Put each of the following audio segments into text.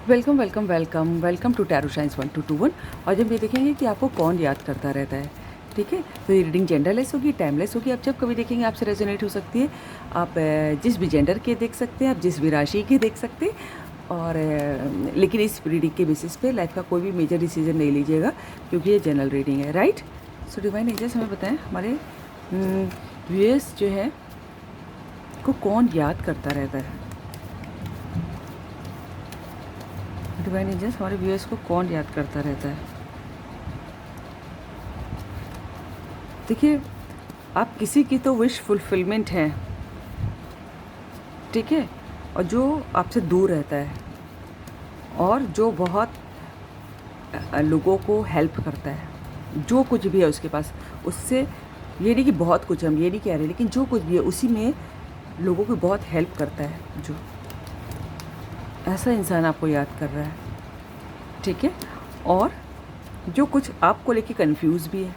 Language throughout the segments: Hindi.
Welcome welcome welcome welcome to tarot science 1221। और जब ये देखेंगे कि आपको कौन याद करता रहता है, ठीक है। तो ये रीडिंग जेंडरलेस होगी, टाइमलेस होगी। आप जब कभी देखेंगे आपसे रेजोनेट हो सकती है। आप जिस भी जेंडर के देख सकते हैं, आप जिस भी राशि के देख सकते हैं। और लेकिन इस रीडिंग के बेसिस पे लाइफ का कोई भी मेजर डिसीजन नहीं लीजिएगा, क्योंकि ये जनरल रीडिंग है, राइट। सो डिवाइन एंजल्स हमें बताएं हमारे व्यूअर्स जो है को कौन याद करता रहता है। डिवाइन एंजल्स हमारे व्यूअर्स को कौन याद करता रहता है। देखिए, आप किसी की तो विश फुलफिलमेंट हैं, ठीक है। और जो आपसे दूर रहता है और जो बहुत लोगों को हेल्प करता है, जो कुछ भी है उसके पास, उससे ये नहीं कि बहुत कुछ, हम ये नहीं कह रहे, लेकिन जो कुछ भी है उसी में लोगों की बहुत हेल्प करता है। जो ऐसा इंसान आपको याद कर रहा है, ठीक है। और जो कुछ आपको लेके कंफ्यूज भी है,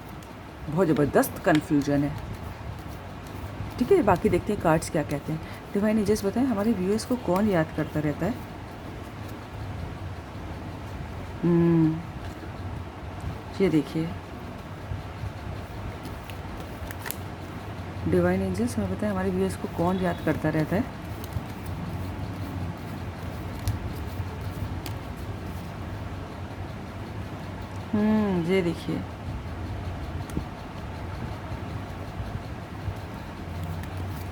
बहुत ज़बरदस्त कन्फ्यूजन है, ठीक है। बाकी देखते हैं कार्ड्स क्या कहते हैं। डिवाइन एंजल्स बताएं हमारे व्यूअर्स को कौन याद करता रहता है। ये देखिए, डिवाइन एंजल्स हमें बताएं हमारे व्यूअर्स को कौन याद करता रहता है। ये देखिए,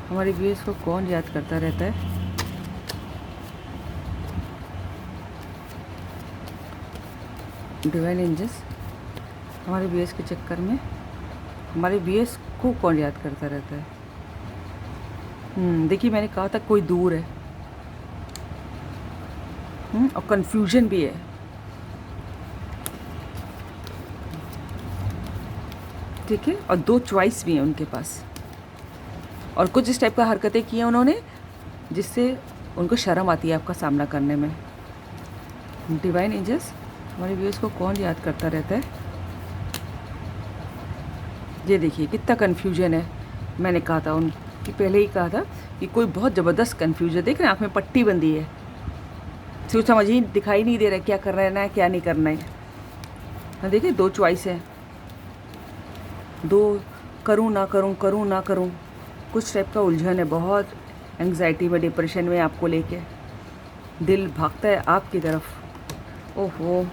हमारे व्यूअर्स को कौन याद करता रहता है। डिवाइन एंजल्स हमारे व्यूअर्स के चक्कर में हमारे व्यूअर्स को कौन याद करता रहता है। देखिए, मैंने कहा था कोई दूर है, और कन्फ्यूजन भी है, ठीक है। और दो चॉइस भी हैं उनके पास, और कुछ इस टाइप का हरकतें की हैं उन्होंने जिससे उनको शर्म आती है आपका सामना करने में। डिवाइन एंजल्स हमारे व्यूअर्स को कौन याद करता रहता है। ये देखिए कितना कन्फ्यूजन है। मैंने कहा था उनकी, पहले ही कहा था कि कोई बहुत ज़बरदस्त कन्फ्यूजन, देख रहे हैं आँख में पट्टी बंदी है, कुछ समझ ही दिखाई नहीं दे रहा है क्या करना है क्या नहीं करना है। हाँ देखिए, दो चॉइस है, दो, करूँ ना करूँ, करूँ ना करूँ, कुछ टाइप का उलझन है, बहुत एंग्जाइटी में, डिप्रेशन में आपको लेके दिल भागता है आपकी तरफ। ओहो,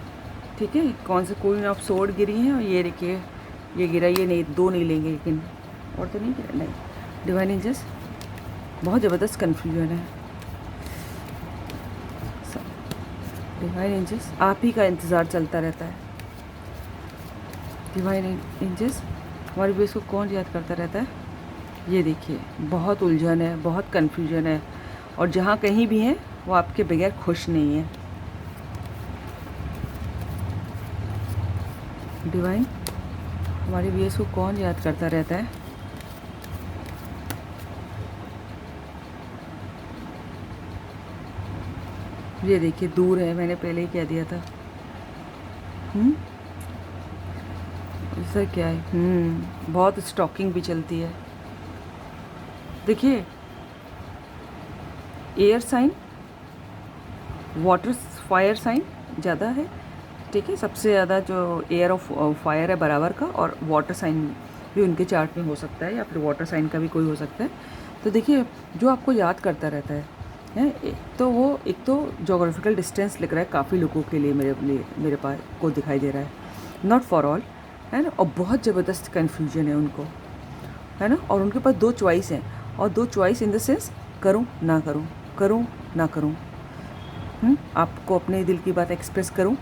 ठीक है। कौन से क्वीन ऑफ सोर्ड गिरी हैं, और ये देखिए ये गिरा, ये नहीं, दो नहीं लेंगे, लेकिन और तो नहीं गिरा, नहीं। डिवाइन एंजल्स बहुत ज़बरदस्त कन्फ्यूजन है। डिवाइन एंजल्स आप ही का इंतज़ार चलता रहता है। डिवाइन एंजल्स हमारे बेस को कौन याद करता रहता है। ये देखिए, बहुत उलझन है, बहुत कन्फ्यूजन है, और जहाँ कहीं भी हैं वो आपके बगैर खुश नहीं है। डिवाइन हमारे व्यूअर्स को कौन याद करता रहता है। ये देखिए, दूर है, मैंने पहले ही कह दिया था। ऐसा क्या है, बहुत स्टॉकिंग भी चलती है। देखिए, air sign, water fire sign ज़्यादा है, ठीक है। सबसे ज़्यादा जो एयर ऑफ फायर है बराबर का, और वाटर साइन भी उनके चार्ट में हो सकता है, या फिर वाटर साइन का भी कोई हो सकता है। तो देखिए, जो आपको याद करता रहता है एक तो जोग्राफिकल डिस्टेंस लिख रहा है काफ़ी लोगों के लिए, मेरे पास को दिखाई दे रहा है, नॉट फॉर ऑल, है ना। और बहुत ज़बरदस्त कन्फ्यूजन है उनको, है ना। और उनके पास दो चॉइस हैं, और दो चॉइस इन द सेंस, करूँ ना करूँ, करूँ ना करूँ। आपको अपने दिल की बात एक्सप्रेस करूँ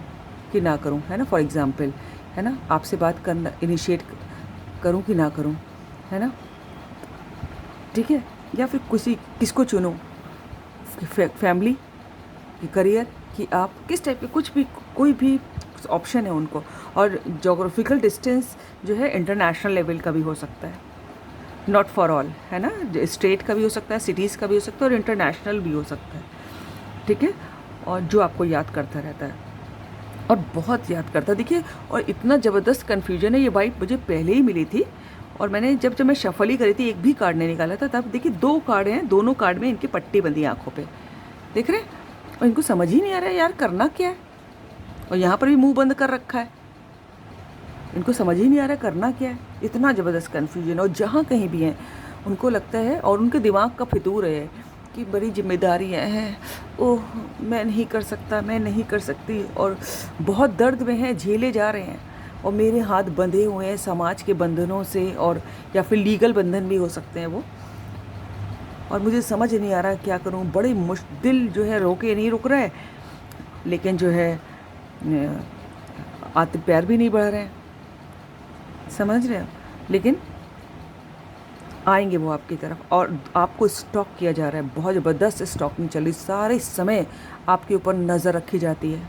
कि ना करूँ, है ना। फॉर एग्ज़ाम्पल, है ना, आपसे बात करना इनिशिएट करूँ कि ना करूँ, है ना, ठीक है। या फिर किसको चुनूँ, फैमिली कि करियर, कि आप किस टाइप के, कुछ भी, कोई भी ऑप्शन है उनको। और जोग्राफिकल डिस्टेंस जो है इंटरनेशनल लेवल का भी हो सकता है, नॉट फॉर ऑल, है ना। स्टेट का भी हो सकता है, सिटीज़ का भी हो सकता है, और इंटरनेशनल भी हो सकता है, ठीक है। और जो आपको याद करता रहता है, और बहुत याद करता है, देखिए। और इतना ज़बरदस्त कन्फ्यूजन है, ये वाइब मुझे पहले ही मिली थी, और मैंने जब मैं शफल ही करी थी, एक भी कार्ड नहीं निकाला था, तब देखिए दो कार्ड हैं, दोनों कार्ड में इनकी पट्टी बंदी आँखों पे, देख रहे हैं। और इनको समझ ही नहीं आ रहा है यार करना क्या है, और यहाँ पर भी मुंह बंद कर रखा है। इनको समझ ही नहीं आ रहा है करना क्या है, इतना ज़बरदस्त कन्फ्यूजन। और जहाँ कहीं भी हैं उनको लगता है, और उनके दिमाग का फितूर है कि बड़ी जिम्मेदारियाँ हैं, ओह मैं नहीं कर सकता, मैं नहीं कर सकती, और बहुत दर्द में हैं, झेले जा रहे हैं, और मेरे हाथ बंधे हुए हैं समाज के बंधनों से, और या फिर लीगल बंधन भी हो सकते हैं वो, और मुझे समझ नहीं आ रहा क्या करूं। बड़े दिल जो है रोके नहीं रुक रहा है, लेकिन जो है आते पैर भी नहीं बढ़ रहे हैं, समझ रहे हो। लेकिन आएंगे वो आपकी तरफ, और आपको स्टॉक किया जा रहा है, बहुत ज़बरदस्त स्टॉकिंग चल रही, सारे समय आपके ऊपर नज़र रखी जाती है,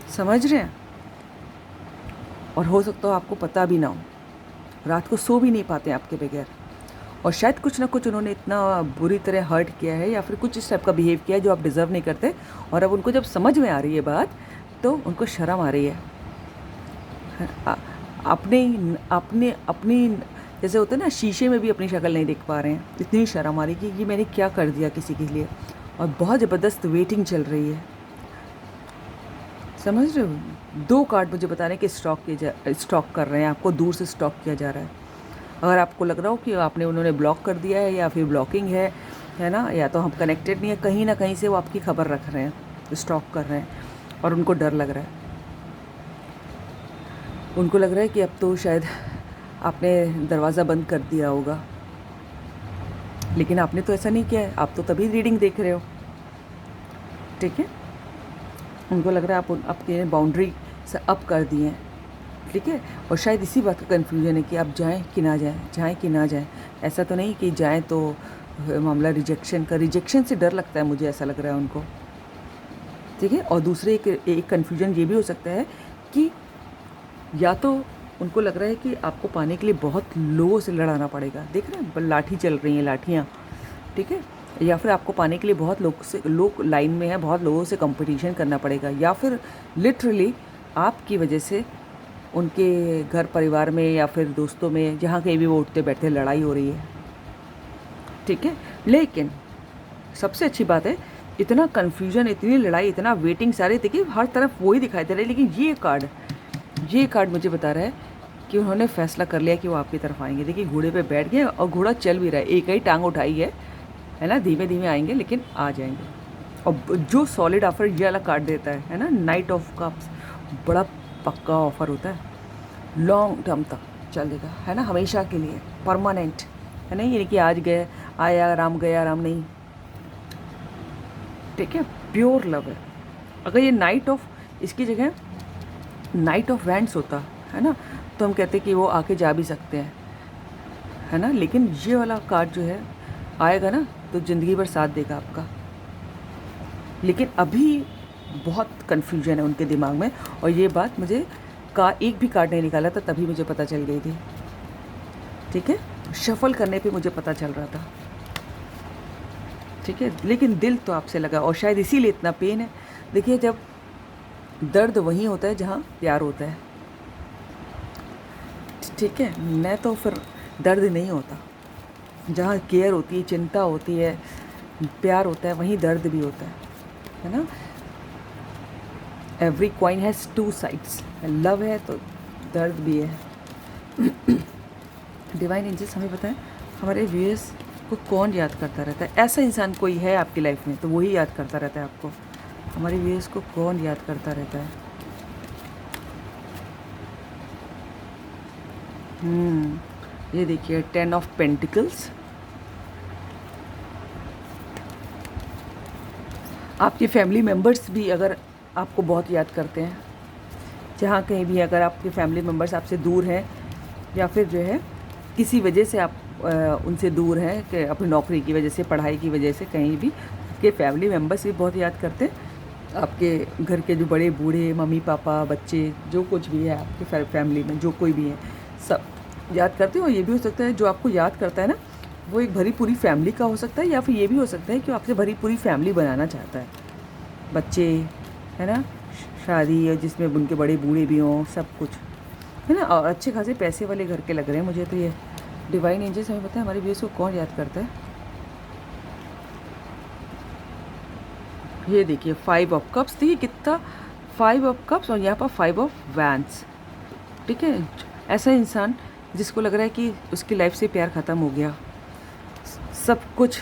समझ रहे हैं। और हो सकता हो आपको पता भी ना हो, रात को सो भी नहीं पाते आपके बगैर, और शायद कुछ ना कुछ उन्होंने इतना बुरी तरह हर्ट किया है, या फिर कुछ इस टाइप का बिहेव किया है जो आप डिज़र्व नहीं करते, और अब उनको जब समझ में आ रही है बात, तो उनको शर्म आ रही है। अपने अपने अपनी जैसे होता है ना, शीशे में भी अपनी शक्ल नहीं देख पा रहे हैं, इतनी शर्म आ रही कि मैंने क्या कर दिया किसी के लिए, और बहुत ज़बरदस्त वेटिंग चल रही है, समझ रहे हो। 2 कार्ड मुझे बता रहे हैं कि स्टॉक कर रहे हैं आपको, दूर से स्टॉक किया जा रहा है। अगर आपको लग रहा हो कि आपने उन्होंने ब्लॉक कर दिया है, या फिर ब्लॉकिंग है ना, या तो हम कनेक्टेड नहीं है, कहीं ना कहीं से वो आपकी खबर रख रहे हैं, स्टॉक कर रहे हैं, और उनको डर लग रहा है। उनको लग रहा है कि अब तो शायद आपने दरवाज़ा बंद कर दिया होगा, लेकिन आपने तो ऐसा नहीं किया है, आप तो तभी रीडिंग देख रहे हो, ठीक है। उनको लग रहा है आप आपके बाउंड्री से अप कर दिए हैं, ठीक है। और शायद इसी बात का कन्फ्यूजन है कि आप जाएं कि ना जाएं, जाएं कि ना जाएं। ऐसा तो नहीं कि जाएं तो मामला रिजेक्शन से डर लगता है, मुझे ऐसा लग रहा है उनको, ठीक है। और दूसरे एक कन्फ्यूजन ये भी हो सकता है कि या तो उनको लग रहा है कि आपको पाने के लिए बहुत लोगों से लड़ाना पड़ेगा, देख रहे हैं लाठी चल रही हैं, लाठियाँ, ठीक है। या फिर आपको पाने के लिए बहुत लोग लाइन में हैं, बहुत लोगों से कंपटीशन करना पड़ेगा, या फिर लिटरली आपकी वजह से उनके घर परिवार में या फिर दोस्तों में, जहाँ कहीं भी वो उठते बैठते लड़ाई हो रही है, ठीक है। लेकिन सबसे अच्छी बात है, इतना कन्फ्यूजन, इतनी लड़ाई, इतना वेटिंग, सारे देखिए हर तरफ वही दिखाई दे रहा है, लेकिन ये कार्ड मुझे बता रहा है कि उन्होंने फैसला कर लिया कि वो आपकी तरफ आएंगे। देखिए घोड़े पे बैठ गए, और घोड़ा चल भी रहा है, एक ही टांग उठाई है ना, धीमे धीमे आएंगे लेकिन आ जाएंगे। और जो सॉलिड ऑफर ये वाला कार्ड देता है ना, नाइट ऑफ कप्स, बड़ा पक्का ऑफर होता है, लॉन्ग टर्म तक चलेगा, है ना, हमेशा के लिए, परमानेंट, है ना। ये कि आज गए आया आराम, गया आराम नहीं, ठीक है। प्योर लव है। अगर ये नाइट ऑफ, इसकी जगह नाइट ऑफ वैंड्स होता है ना, तो हम कहते कि वो आके जा भी सकते हैं, है ना। लेकिन ये वाला कार्ड जो है आएगा ना, तो ज़िंदगी भर साथ देगा आपका। लेकिन अभी बहुत कन्फ्यूजन है उनके दिमाग में, और ये बात मुझे एक भी कार्ड नहीं निकाला था तभी मुझे पता चल गई थी, ठीक है। शफल करने पे मुझे पता चल रहा था, ठीक है। लेकिन दिल तो आपसे लगा, और शायद इसीलिए इतना पेन है। देखिए जब दर्द वहीं होता है जहाँ प्यार होता है, ठीक है, न तो फिर दर्द नहीं होता। जहाँ केयर होती है, चिंता होती है, प्यार होता है, वहीं दर्द भी होता है ना। Every coin has 2 sides, love है तो दर्द भी है। डिवाइन एंजल्स हमें बताएं हमारे व्यूअर्स को कौन याद करता रहता है। ऐसा इंसान कोई है आपकी लाइफ में तो वही याद करता रहता है आपको। हमारे व्यूअर्स को कौन याद करता रहता है? ये देखिए 10 ऑफ पेंटिकल्स। आपके फैमिली मेम्बर्स भी अगर आपको बहुत याद करते हैं, जहाँ कहीं भी अगर आपके फैमिली मेम्बर्स आपसे दूर हैं, या फिर जो है किसी वजह से आप उनसे दूर हैं, कि अपनी नौकरी की वजह से, पढ़ाई की वजह से, कहीं भी के फैमिली मेम्बर्स भी बहुत याद करते हैं। आपके घर के जो बड़े बूढ़े, मम्मी पापा, बच्चे, जो कुछ भी है आपके फैमिली में, जो कोई भी है, सब याद करते हैं। और ये भी हो सकता है जो आपको याद करता है ना, वो एक भरी पूरी फैमिली का हो सकता है, या फिर ये भी हो सकता है कि वो आपसे भरी पूरी फैमिली बनाना चाहता है, बच्चे, है ना, शादी, और जिसमें उनके बड़े बूढ़े भी हों, सब कुछ, है ना। और अच्छे खासे पैसे वाले घर के लग रहे हैं मुझे तो ये। डिवाइन एंजल्स हमें पता है हमारे व्यूअर्स को कौन याद करता है। ये देखिए 5 ऑफ कप्स, देखिए कितना 5 ऑफ कप्स और यहाँ पर 5 ऑफ वैंस। ठीक है, ऐसा इंसान जिसको लग रहा है कि उसकी लाइफ से प्यार ख़त्म हो गया, सब कुछ,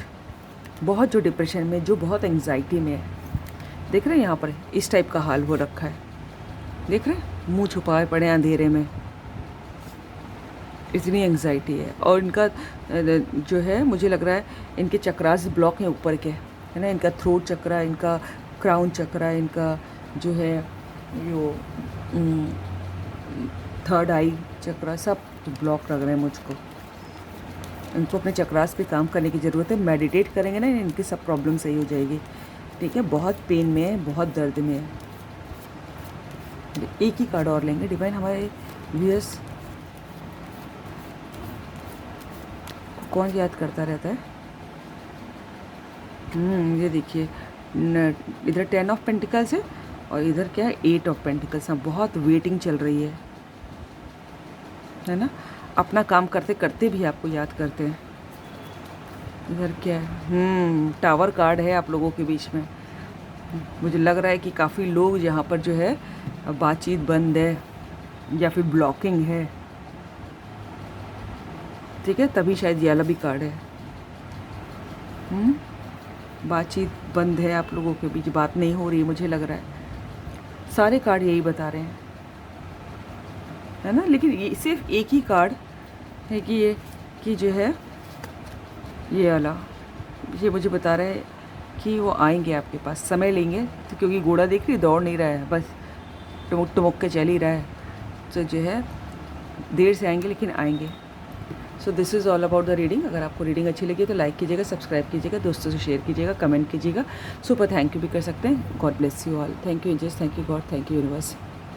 बहुत जो डिप्रेशन में, जो बहुत एंग्जाइटी में है, देख रहे हैं यहाँ पर इस टाइप का हाल हो रखा है, देख रहे हैं मुंह छुपाए पड़े हैं अंधेरे में, इतनी एंग्जाइटी है। और इनका जो है मुझे लग रहा है इनके चक्रास ब्लॉक हैं ऊपर के, है ना, इनका थ्रोट चक्रा, इनका क्राउन चक्रा, इनका जो है यो थर्ड आई चक्रा, सब ब्लॉक लग रहे हैं मुझको। इनको अपने चक्रास पे काम करने की ज़रूरत है, मेडिटेट करेंगे ना इनकी सब प्रॉब्लम सही हो जाएगी। ठीक है, बहुत पेन में है, बहुत दर्द में है। एक ही कार्ड और लेंगे डिवाइन, हमारे व्यूअर्स कौन याद करता रहता है। ये देखिए इधर 10 ऑफ पेंटिकल्स है और इधर क्या है 8 ऑफ पेंटिकल्स। हाँ, बहुत वेटिंग चल रही है ना, अपना काम करते करते भी आपको याद करते हैं। इधर क्या है, टावर कार्ड है आप लोगों के बीच में। मुझे लग रहा है कि काफ़ी लोग यहाँ पर जो है बातचीत बंद है या फिर ब्लॉकिंग है। ठीक है, तभी शायद ये वाला भी कार्ड है। बातचीत बंद है आप लोगों के बीच, बात नहीं हो रही, मुझे लग रहा है सारे कार्ड यही बता रहे हैं, है ना। लेकिन ये सिर्फ एक ही कार्ड है कि ये कि जो है ये वाला, ये मुझे बता रहा है कि वो आएंगे आपके पास, समय लेंगे, तो क्योंकि घोड़ा देख रही दौड़ नहीं रहा है, बस टमुक टमुक के चल ही रहा है, तो जो है देर से आएंगे लेकिन आएंगे। So this is all about the reading. अगर आपको रीडिंग अच्छी लगी तो लाइक कीजिएगा, सब्सक्राइब कीजिएगा, दोस्तों से शेयर कीजिएगा, कमेंट कीजिएगा, सुपर थैंक यू भी कर सकते हैं। God bless you all. Thank you angels, thank you God, thank you universe.